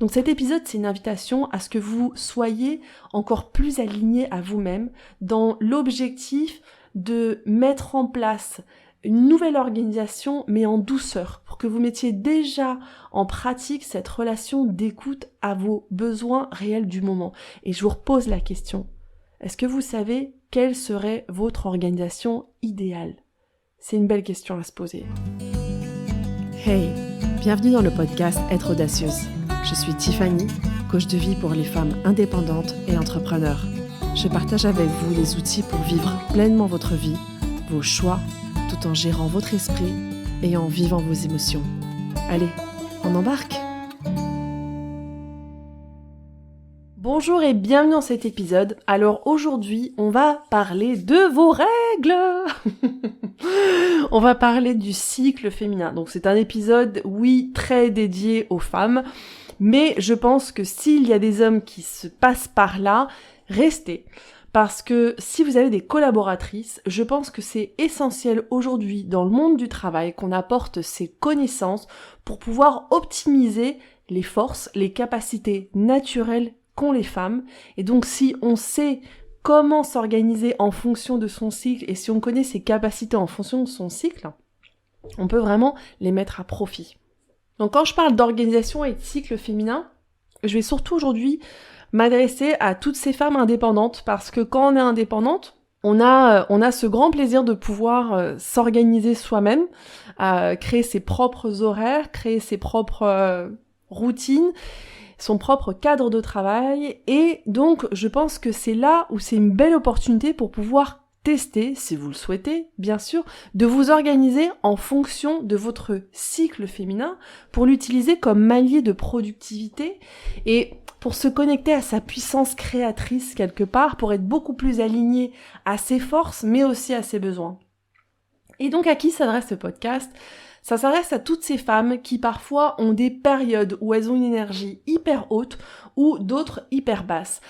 Donc cet épisode, c'est une invitation à ce que vous soyez encore plus alignés à vous-même dans l'objectif de mettre en place une nouvelle organisation, mais en douceur, pour que vous mettiez déjà en pratique cette relation d'écoute à vos besoins réels du moment. Et je vous repose la question, est-ce que vous savez quelle serait votre organisation idéale ? C'est une belle question à se poser. Hey, bienvenue dans le podcast Être audacieuse. Je suis Tiffany, coach de vie pour les femmes indépendantes et entrepreneurs. Je partage avec vous les outils pour vivre pleinement votre vie, vos choix, tout en gérant votre esprit et en vivant vos émotions. Allez, on embarque ? Bonjour et bienvenue dans cet épisode. Alors aujourd'hui, on va parler de vos règles. On va parler du cycle féminin. Donc c'est un épisode, oui, très dédié aux femmes. Mais je pense que s'il y a des hommes qui se passent par là, restez. Parce que si vous avez des collaboratrices, je pense que c'est essentiel aujourd'hui dans le monde du travail qu'on apporte ces connaissances pour pouvoir optimiser les forces, les capacités naturelles qu'ont les femmes. Et donc si on sait comment s'organiser en fonction de son cycle et si on connaît ses capacités en fonction de son cycle, on peut vraiment les mettre à profit. Donc quand je parle d'organisation et de cycle féminin, je vais surtout aujourd'hui m'adresser à toutes ces femmes indépendantes parce que quand on est indépendante, on a ce grand plaisir de pouvoir s'organiser soi-même, créer ses propres horaires, créer ses propres routines, son propre cadre de travail et donc je pense que c'est là où c'est une belle opportunité pour pouvoir tester, si vous le souhaitez, bien sûr, de vous organiser en fonction de votre cycle féminin pour l'utiliser comme allié de productivité et pour se connecter à sa puissance créatrice quelque part, pour être beaucoup plus aligné à ses forces, mais aussi à ses besoins. Et donc à qui s'adresse ce podcast ? Ça s'adresse à toutes ces femmes qui parfois ont des périodes où elles ont une énergie hyper haute ou d'autres hyper basses.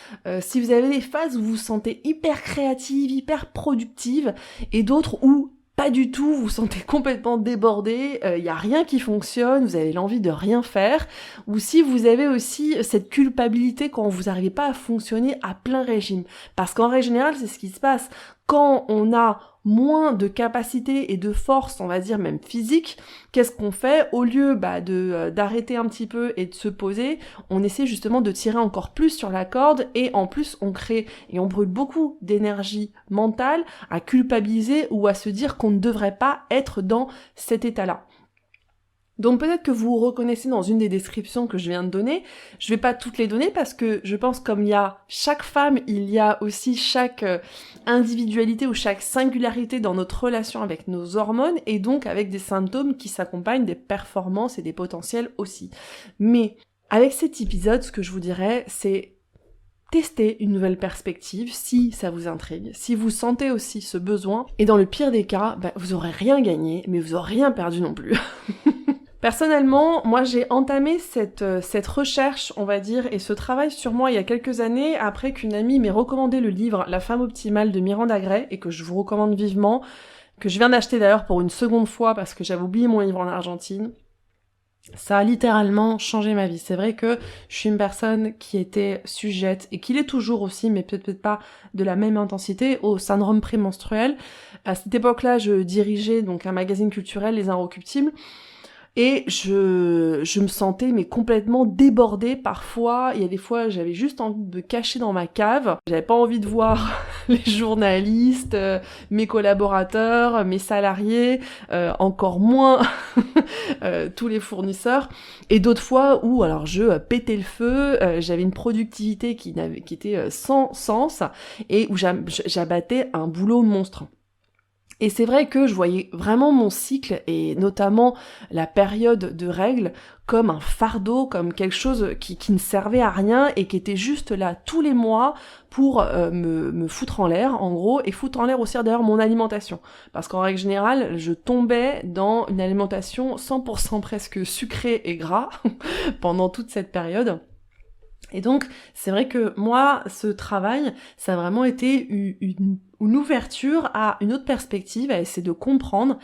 Si vous avez des phases où vous vous sentez hyper créative, hyper productive et d'autres où pas du tout, vous vous sentez complètement débordé, y a rien qui fonctionne, vous avez l'envie de rien faire, ou si vous avez aussi cette culpabilité quand vous n'arrivez pas à fonctionner à plein régime. Parce qu'en règle générale, c'est ce qui se passe. Quand on a moins de capacité et de force, on va dire même physique, qu'est-ce qu'on fait ? Au lieu d'arrêter un petit peu et de se poser, on essaie justement de tirer encore plus sur la corde et en plus on crée et on brûle beaucoup d'énergie mentale à culpabiliser ou à se dire qu'on ne devrait pas être dans cet état-là. Donc peut-être que vous vous reconnaissez dans une des descriptions que je viens de donner. Je vais pas toutes les donner parce que je pense comme il y a chaque femme, il y a aussi chaque individualité ou chaque singularité dans notre relation avec nos hormones et donc avec des symptômes qui s'accompagnent des performances et des potentiels aussi. Mais avec cet épisode, ce que je vous dirais, c'est tester une nouvelle perspective si ça vous intrigue, si vous sentez aussi ce besoin. Et dans le pire des cas, vous aurez rien gagné, mais vous aurez rien perdu non plus. Personnellement, moi j'ai entamé cette recherche, on va dire, et ce travail sur moi il y a quelques années après qu'une amie m'ait recommandé le livre La femme optimale de Miranda Gray et que je vous recommande vivement, que je viens d'acheter d'ailleurs pour une seconde fois parce que j'avais oublié mon livre en Argentine. Ça a littéralement changé ma vie. C'est vrai que je suis une personne qui était sujette, et qui l'est toujours aussi, mais peut-être pas de la même intensité, au syndrome prémenstruel. À cette époque-là, je dirigeais donc un magazine culturel, Les Inrecuptibles, et je me sentais mais complètement débordée parfois. Il y a des fois, j'avais juste envie de me cacher dans ma cave. J'avais pas envie de voir les journalistes, mes collaborateurs, mes salariés, encore moins tous les fournisseurs. Et d'autres fois où alors je pétais le feu, j'avais une productivité qui était sans sens et où j'abattais un boulot monstre. Et c'est vrai que je voyais vraiment mon cycle, et notamment la période de règles, comme un fardeau, comme quelque chose qui ne servait à rien et qui était juste là tous les mois pour me foutre en l'air, en gros, et foutre en l'air aussi d'ailleurs mon alimentation. Parce qu'en règle générale, je tombais dans une alimentation 100% presque sucrée et gras pendant toute cette période. Et donc, c'est vrai que moi, ce travail, ça a vraiment été une ouverture à une autre perspective, à essayer de comprendre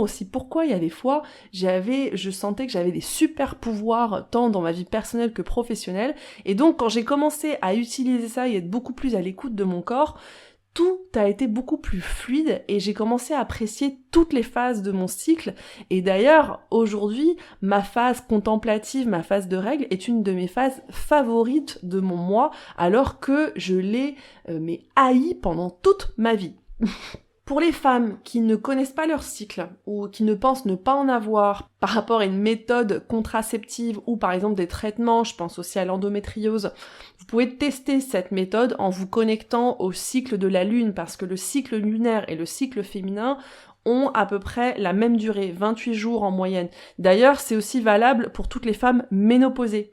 aussi pourquoi il y a des fois, je sentais que j'avais des super pouvoirs tant dans ma vie personnelle que professionnelle, et donc quand j'ai commencé à utiliser ça et être beaucoup plus à l'écoute de mon corps, tout a été beaucoup plus fluide et j'ai commencé à apprécier toutes les phases de mon cycle. Et d'ailleurs, aujourd'hui, ma phase contemplative, ma phase de règle est une de mes phases favorites de mon mois, alors que je l'ai haï pendant toute ma vie. Pour les femmes qui ne connaissent pas leur cycle ou qui ne pensent ne pas en avoir par rapport à une méthode contraceptive ou par exemple des traitements, je pense aussi à l'endométriose, vous pouvez tester cette méthode en vous connectant au cycle de la lune parce que le cycle lunaire et le cycle féminin ont à peu près la même durée, 28 jours en moyenne. D'ailleurs, c'est aussi valable pour toutes les femmes ménopausées.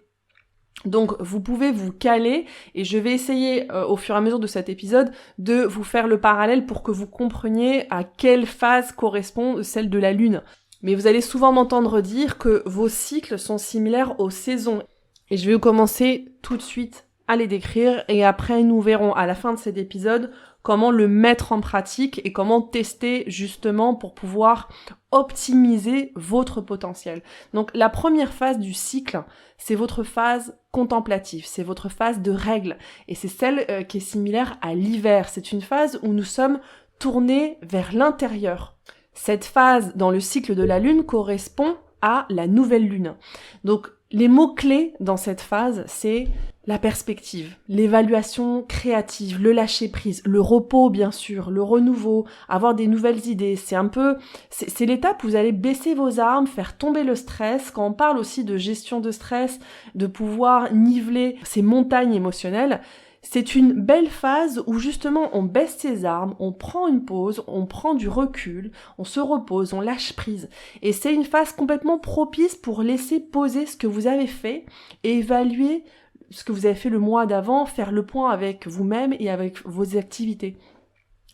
Donc vous pouvez vous caler et je vais essayer au fur et à mesure de cet épisode de vous faire le parallèle pour que vous compreniez à quelle phase correspond celle de la lune. Mais vous allez souvent m'entendre dire que vos cycles sont similaires aux saisons et je vais commencer tout de suite à les décrire et après nous verrons à la fin de cet épisode comment le mettre en pratique et comment tester justement pour pouvoir optimiser votre potentiel. Donc la première phase du cycle, c'est votre phase contemplative, c'est votre phase de règle et c'est celle qui est similaire à l'hiver. C'est une phase où nous sommes tournés vers l'intérieur. Cette phase dans le cycle de la lune correspond à la nouvelle lune. Donc les mots-clés dans cette phase, c'est la perspective, l'évaluation créative, le lâcher-prise, le repos bien sûr, le renouveau, avoir des nouvelles idées. C'est l'étape où vous allez baisser vos armes, faire tomber le stress. Quand on parle aussi de gestion de stress, de pouvoir niveler ces montagnes émotionnelles, c'est une belle phase où justement on baisse ses armes, on prend une pause, on prend du recul, on se repose, on lâche prise. Et c'est une phase complètement propice pour laisser poser ce que vous avez fait et évaluer ce que vous avez fait le mois d'avant, faire le point avec vous-même et avec vos activités.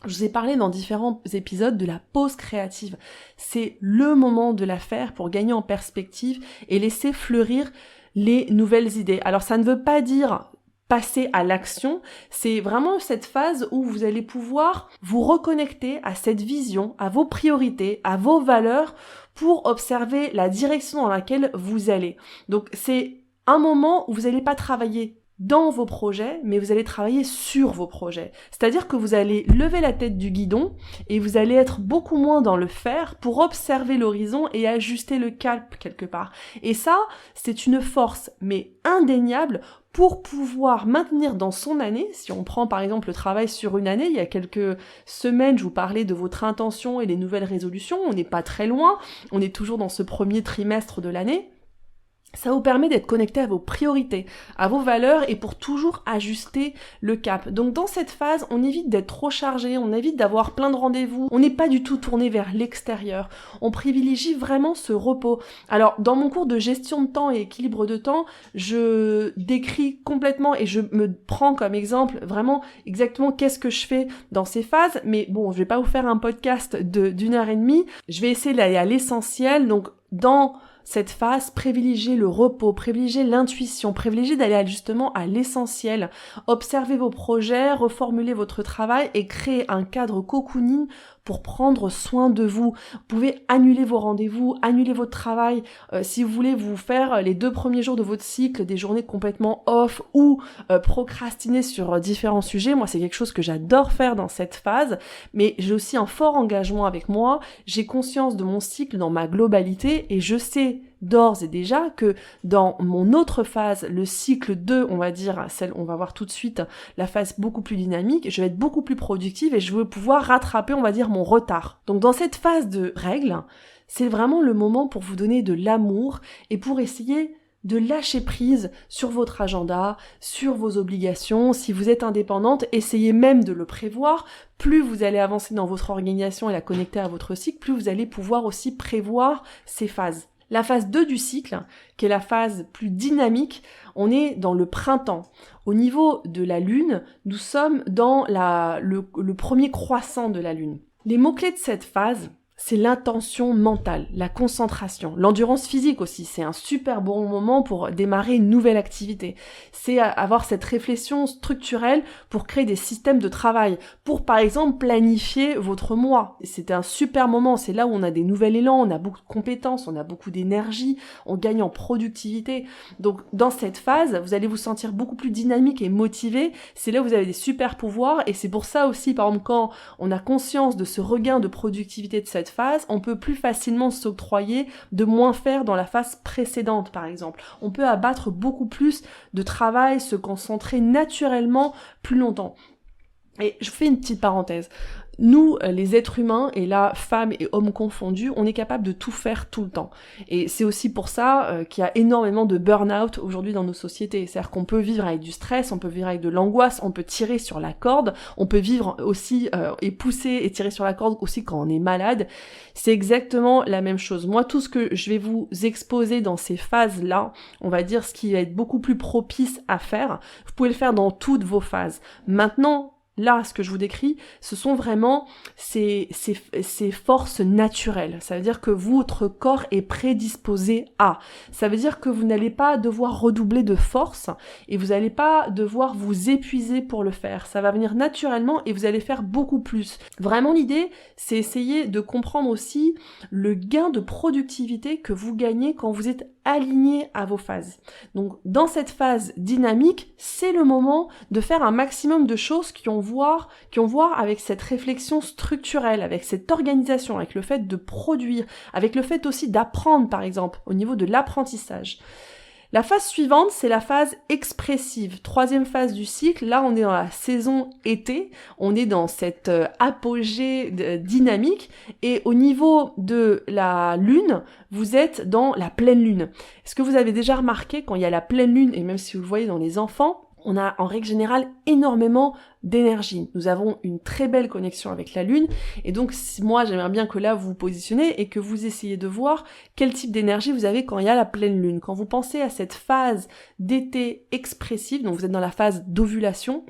Je vous ai parlé dans différents épisodes de la pause créative. C'est le moment de la faire pour gagner en perspective et laisser fleurir les nouvelles idées. Alors ça ne veut pas dire passer à l'action, c'est vraiment cette phase où vous allez pouvoir vous reconnecter à cette vision, à vos priorités, à vos valeurs pour observer la direction dans laquelle vous allez. Donc c'est un moment où vous n'allez pas travailler dans vos projets, mais vous allez travailler sur vos projets. C'est-à-dire que vous allez lever la tête du guidon et vous allez être beaucoup moins dans le faire pour observer l'horizon et ajuster le cap quelque part. Et ça, c'est une force, mais indéniable, pour pouvoir maintenir dans son année, si on prend par exemple le travail sur une année, il y a quelques semaines, je vous parlais de votre intention et les nouvelles résolutions, on n'est pas très loin, on est toujours dans ce premier trimestre de l'année. Ça vous permet d'être connecté à vos priorités, à vos valeurs et pour toujours ajuster le cap. Donc dans cette phase, on évite d'être trop chargé, on évite d'avoir plein de rendez-vous, on n'est pas du tout tourné vers l'extérieur. On privilégie vraiment ce repos. Alors dans mon cours de gestion de temps et équilibre de temps, je décris complètement et je me prends comme exemple vraiment exactement qu'est-ce que je fais dans ces phases. Mais bon, je vais pas vous faire un podcast d'une heure et demie. Je vais essayer d'aller à l'essentiel. Donc dans cette phase, privilégiez le repos, privilégiez l'intuition, privilégiez d'aller justement à l'essentiel. Observez vos projets, reformulez votre travail et créez un cadre cocooning pour prendre soin de vous. Vous pouvez annuler vos rendez-vous, annuler votre travail. Si vous voulez vous faire les 2 premiers jours de votre cycle des journées complètement off ou procrastiner sur différents sujets, moi c'est quelque chose que j'adore faire dans cette phase, mais j'ai aussi un fort engagement avec moi. J'ai conscience de mon cycle dans ma globalité et je sais d'ores et déjà que dans mon autre phase, le cycle 2, on va dire, celle on va voir tout de suite, la phase beaucoup plus dynamique, je vais être beaucoup plus productive et je veux pouvoir rattraper, on va dire, mon retard. Donc dans cette phase de règle, c'est vraiment le moment pour vous donner de l'amour et pour essayer de lâcher prise sur votre agenda, sur vos obligations. Si vous êtes indépendante, essayez même de le prévoir. Plus vous allez avancer dans votre organisation et la connecter à votre cycle, plus vous allez pouvoir aussi prévoir ces phases. La phase 2 du cycle, qui est la phase plus dynamique, on est dans le printemps. Au niveau de la lune, nous sommes dans le premier croissant de la lune. Les mots-clés de cette phase, c'est l'intention mentale, la concentration. L'endurance physique aussi, c'est un super bon moment pour démarrer une nouvelle activité. C'est avoir cette réflexion structurelle pour créer des systèmes de travail, pour par exemple planifier votre mois. C'est un super moment, c'est là où on a des nouveaux élans, on a beaucoup de compétences, on a beaucoup d'énergie, on gagne en productivité. Donc dans cette phase, vous allez vous sentir beaucoup plus dynamique et motivé, c'est là où vous avez des super pouvoirs, et c'est pour ça aussi, par exemple, quand on a conscience de ce regain de productivité de cette phase, on peut plus facilement s'octroyer de moins faire dans la phase précédente, par exemple. On peut abattre beaucoup plus de travail, se concentrer naturellement plus longtemps. Et je fais une petite parenthèse. Nous, les êtres humains, et là, femmes et hommes confondus, on est capable de tout faire tout le temps. Et c'est aussi pour ça qu'il y a énormément de burn-out aujourd'hui dans nos sociétés. C'est-à-dire qu'on peut vivre avec du stress, on peut vivre avec de l'angoisse, on peut tirer sur la corde, on peut vivre aussi et pousser et tirer sur la corde aussi quand on est malade. C'est exactement la même chose. Moi, tout ce que je vais vous exposer dans ces phases-là, on va dire ce qui va être beaucoup plus propice à faire, vous pouvez le faire dans toutes vos phases. Maintenant, là, ce que je vous décris, ce sont vraiment ces forces naturelles. Ça veut dire que votre corps est prédisposé à. Ça veut dire que vous n'allez pas devoir redoubler de force et vous n'allez pas devoir vous épuiser pour le faire. Ça va venir naturellement et vous allez faire beaucoup plus. Vraiment, l'idée, c'est essayer de comprendre aussi le gain de productivité que vous gagnez quand vous êtes aligné à vos phases. Donc, dans cette phase dynamique, c'est le moment de faire un maximum de choses qui ont voir avec cette réflexion structurelle, avec cette organisation, avec le fait de produire, avec le fait aussi d'apprendre, par exemple, au niveau de l'apprentissage. La phase suivante, c'est la phase expressive. Troisième phase du cycle, là on est dans la saison été, on est dans cette apogée dynamique, et au niveau de la lune, vous êtes dans la pleine lune. Est-ce que vous avez déjà remarqué quand il y a la pleine lune, et même si vous le voyez dans les enfants, on a en règle générale énormément d'énergie. Nous avons une très belle connexion avec la Lune, et donc moi j'aimerais bien que là vous vous positionnez et que vous essayez de voir quel type d'énergie vous avez quand il y a la pleine Lune. Quand vous pensez à cette phase d'été expressive, donc vous êtes dans la phase d'ovulation,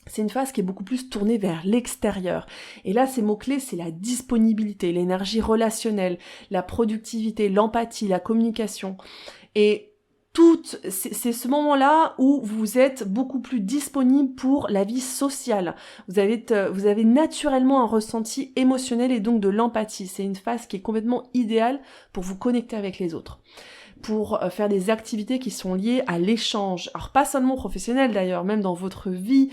c'est une phase qui est beaucoup plus tournée vers l'extérieur. Et là, ces mots-clés, c'est la disponibilité, l'énergie relationnelle, la productivité, l'empathie, la communication. Et c'est ce moment-là où vous êtes beaucoup plus disponible pour la vie sociale. Vous avez naturellement un ressenti émotionnel et donc de l'empathie. C'est une phase qui est complètement idéale pour vous connecter avec les autres, pour faire des activités qui sont liées à l'échange. Alors pas seulement professionnel d'ailleurs, même dans votre vie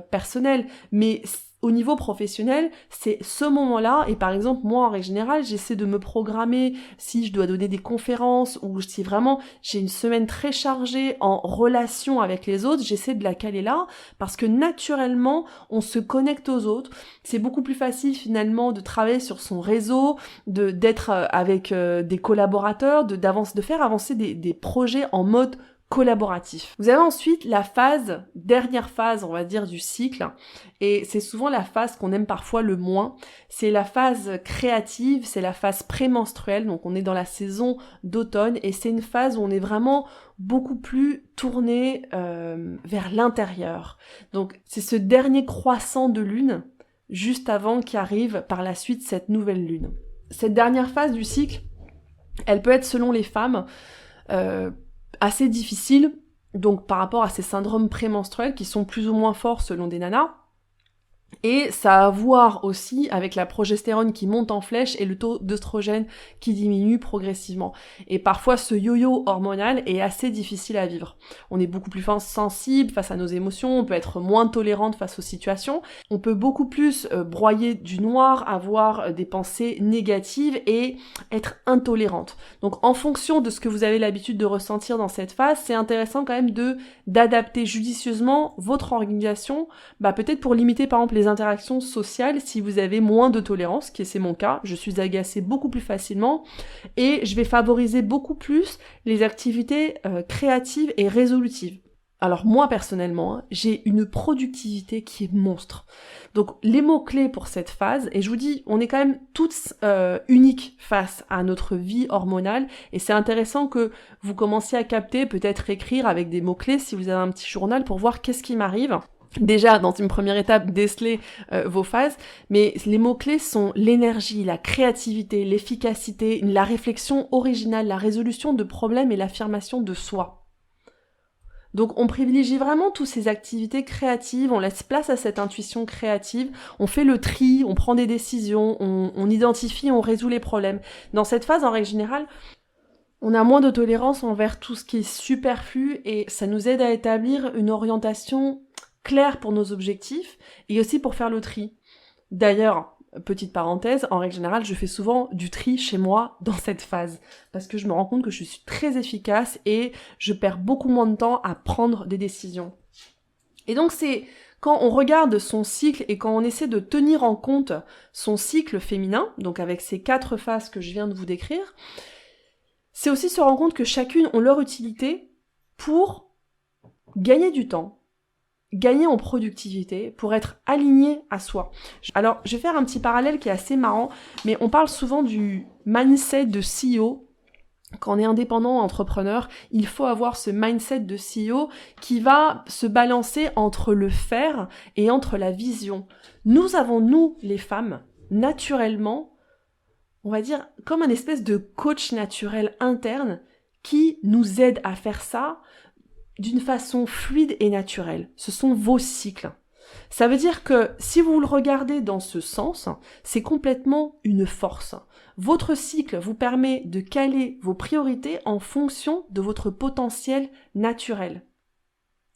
personnelle, mais au niveau professionnel, c'est ce moment-là, et par exemple, moi, en règle générale, j'essaie de me programmer si je dois donner des conférences, ou si vraiment j'ai une semaine très chargée en relation avec les autres, j'essaie de la caler là, parce que naturellement, on se connecte aux autres. C'est beaucoup plus facile, finalement, de travailler sur son réseau, d'être avec des collaborateurs, de faire avancer des projets en mode collaboratif. Vous avez ensuite la dernière phase, on va dire, du cycle, et c'est souvent la phase qu'on aime parfois le moins, c'est la phase créative, c'est la phase prémenstruelle, donc on est dans la saison d'automne, et c'est une phase où on est vraiment beaucoup plus tourné vers l'intérieur. Donc c'est ce dernier croissant de lune, juste avant qu'arrive par la suite cette nouvelle lune. Cette dernière phase du cycle, elle peut être, selon les femmes, assez difficile, donc par rapport à ces syndromes prémenstruels qui sont plus ou moins forts selon des nanas. Et ça a à voir aussi avec la progestérone qui monte en flèche et le taux d'œstrogène qui diminue progressivement. Et parfois ce yo-yo hormonal est assez difficile à vivre. On est beaucoup plus sensible face à nos émotions, on peut être moins tolérante face aux situations, on peut beaucoup plus broyer du noir, avoir des pensées négatives et être intolérante. Donc en fonction de ce que vous avez l'habitude de ressentir dans cette phase, c'est intéressant quand même d'adapter judicieusement votre organisation, peut-être pour limiter par exemple les interactions sociales si vous avez moins de tolérance, qui c'est mon cas, je suis agacée beaucoup plus facilement et je vais favoriser beaucoup plus les activités créatives et résolutives. Alors moi personnellement, j'ai une productivité qui est monstre. Donc les mots-clés pour cette phase, et je vous dis, on est quand même toutes uniques face à notre vie hormonale, et c'est intéressant que vous commenciez à capter, peut-être écrire avec des mots-clés si vous avez un petit journal pour voir qu'est-ce qui m'arrive. déjà, dans une première étape, déceler vos phases, mais les mots-clés sont l'énergie, la créativité, l'efficacité, la réflexion originale, la résolution de problèmes et l'affirmation de soi. Donc on privilégie vraiment toutes ces activités créatives, on laisse place à cette intuition créative, on fait le tri, on prend des décisions, on identifie, on résout les problèmes. Dans cette phase, en règle générale, on a moins de tolérance envers tout ce qui est superflu et ça nous aide à établir une orientation claire pour nos objectifs et aussi pour faire le tri. D'ailleurs, petite parenthèse, en règle générale, je fais souvent du tri chez moi dans cette phase parce que je me rends compte que je suis très efficace et je perds beaucoup moins de temps à prendre des décisions. Et donc c'est quand on regarde son cycle et quand on essaie de tenir en compte son cycle féminin, donc avec ces 4 phases que je viens de vous décrire, c'est aussi se rendre compte que chacune ont leur utilité pour gagner du temps, gagner en productivité, pour être aligné à soi. Alors, je vais faire un petit parallèle qui est assez marrant, mais on parle souvent du mindset de CEO. Quand on est indépendant, entrepreneur, il faut avoir ce mindset de CEO qui va se balancer entre le faire et entre la vision. Nous avons, nous, les femmes, naturellement, on va dire, comme un espèce de coach naturel interne qui nous aide à faire ça d'une façon fluide et naturelle. Ce sont vos cycles. Ça veut dire que si vous le regardez dans ce sens, c'est complètement une force. Votre cycle vous permet de caler vos priorités en fonction de votre potentiel naturel.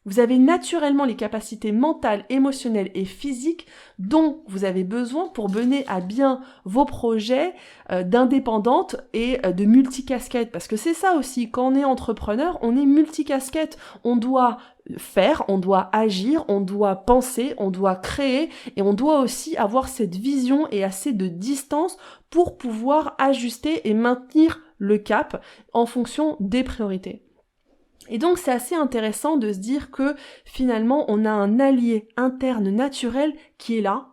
Vous avez naturellement les capacités mentales, émotionnelles et physiques dont vous avez besoin pour mener à bien vos projets d'indépendante et de multicasquette. Parce que c'est ça aussi, quand on est entrepreneur, on est multicasquette. On doit faire, on doit agir, on doit penser, on doit créer et on doit aussi avoir cette vision et assez de distance pour pouvoir ajuster et maintenir le cap en fonction des priorités. Et donc c'est assez intéressant de se dire que finalement on a un allié interne naturel qui est là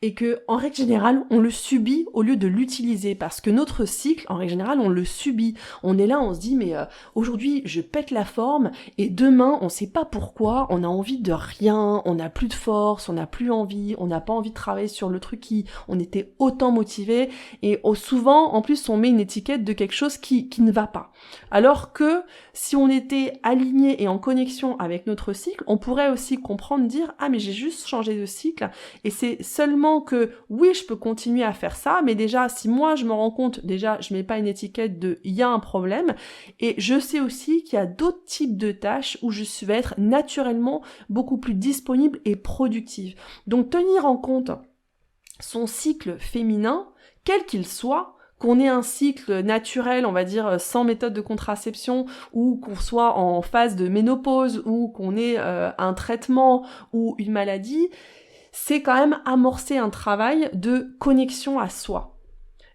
et que en règle générale on le subit au lieu de l'utiliser parce que notre cycle en règle générale on le subit. On est là, on se dit mais aujourd'hui je pète la forme et demain on sait pas pourquoi, on a envie de rien, on n'a plus de force, on n'a plus envie, on n'a pas envie de travailler sur le truc qui on était autant motivé et souvent en plus on met une étiquette de quelque chose qui ne va pas. Alors que si on était aligné et en connexion avec notre cycle, on pourrait aussi comprendre, dire « Ah mais j'ai juste changé de cycle et c'est seulement que oui je peux continuer à faire ça, mais déjà si moi je me rends compte, déjà je mets pas une étiquette de « il y a un problème » et je sais aussi qu'il y a d'autres types de tâches où je vais être naturellement beaucoup plus disponible et productive. Donc tenir en compte son cycle féminin, quel qu'il soit, qu'on ait un cycle naturel, on va dire sans méthode de contraception, ou qu'on soit en phase de ménopause, ou qu'on ait un traitement ou une maladie, c'est quand même amorcer un travail de connexion à soi.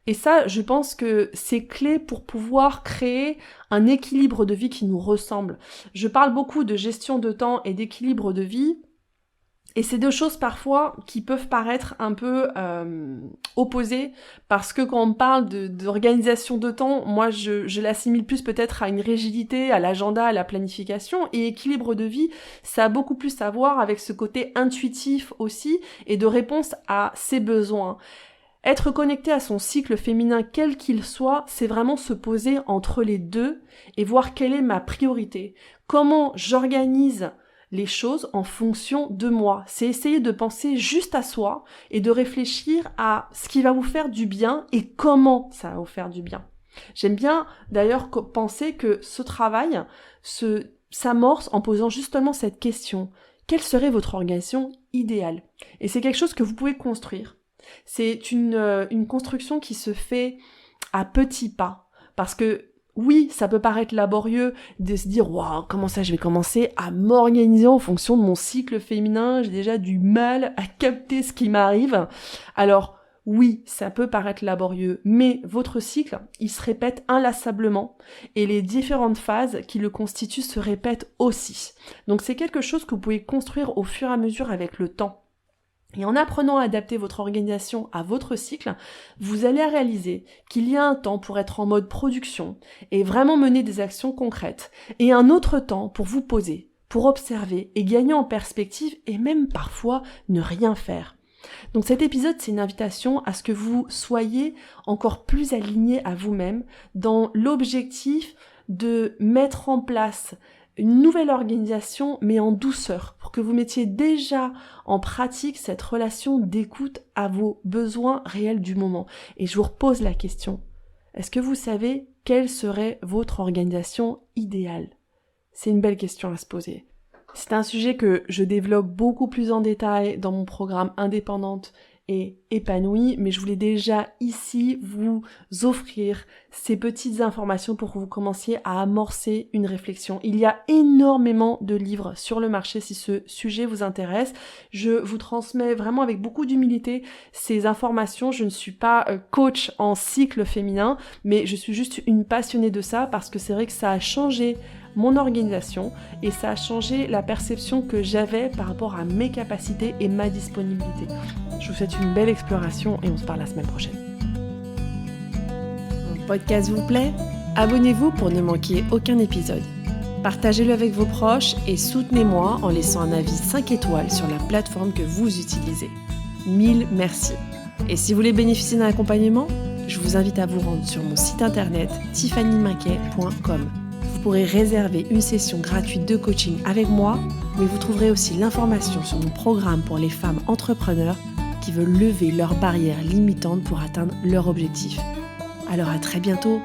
Et ça, je pense que c'est clé pour pouvoir créer un équilibre de vie qui nous ressemble. Je parle beaucoup de gestion de temps et d'équilibre de vie, et c'est 2 choses parfois qui peuvent paraître un peu opposées parce que quand on parle d'organisation de temps, moi je l'assimile plus peut-être à une rigidité, à l'agenda, à la planification et équilibre de vie, ça a beaucoup plus à voir avec ce côté intuitif aussi et de réponse à ses besoins. Être connecté à son cycle féminin quel qu'il soit, c'est vraiment se poser entre les deux et voir quelle est ma priorité. Comment j'organise les choses en fonction de moi. C'est essayer de penser juste à soi et de réfléchir à ce qui va vous faire du bien et comment ça va vous faire du bien. J'aime bien d'ailleurs penser que ce travail s'amorce en posant justement cette question. Quelle serait votre organisation idéale ? Et c'est quelque chose que vous pouvez construire. C'est une construction qui se fait à petits pas. Parce que oui, ça peut paraître laborieux de se dire « Waouh, comment ça je vais commencer à m'organiser en fonction de mon cycle féminin, j'ai déjà du mal à capter ce qui m'arrive. » Alors oui, ça peut paraître laborieux, mais votre cycle, il se répète inlassablement et les différentes phases qui le constituent se répètent aussi. Donc c'est quelque chose que vous pouvez construire au fur et à mesure avec le temps. Et en apprenant à adapter votre organisation à votre cycle, vous allez réaliser qu'il y a un temps pour être en mode production et vraiment mener des actions concrètes, et un autre temps pour vous poser, pour observer et gagner en perspective et même parfois ne rien faire. Donc cet épisode, c'est une invitation à ce que vous soyez encore plus alignés à vous-même dans l'objectif de mettre en place une nouvelle organisation, mais en douceur, pour que vous mettiez déjà en pratique cette relation d'écoute à vos besoins réels du moment. Et je vous repose la question, est-ce que vous savez quelle serait votre organisation idéale ? C'est une belle question à se poser. C'est un sujet que je développe beaucoup plus en détail dans mon programme Indépendante et épanouie, mais je voulais déjà ici vous offrir ces petites informations pour que vous commenciez à amorcer une réflexion. Il y a énormément de livres sur le marché si ce sujet vous intéresse. Je vous transmets vraiment avec beaucoup d'humilité ces informations. Je ne suis pas coach en cycle féminin, mais je suis juste une passionnée de ça parce que c'est vrai que ça a changé mon organisation et ça a changé la perception que j'avais par rapport à mes capacités et ma disponibilité. Je vous souhaite une belle exploration et on se parle la semaine prochaine. Mon podcast vous plaît ? Abonnez-vous pour ne manquer aucun épisode. Partagez-le avec vos proches et soutenez-moi en laissant un avis 5 étoiles sur la plateforme que vous utilisez. 1000 merci. Et si vous voulez bénéficier d'un accompagnement, je vous invite à vous rendre sur mon site internet tiffanymaquet.com. Vous pourrez réserver une session gratuite de coaching avec moi, mais vous trouverez aussi l'information sur mon programme pour les femmes entrepreneurs qui veulent lever leurs barrières limitantes pour atteindre leur objectif. Alors à très bientôt.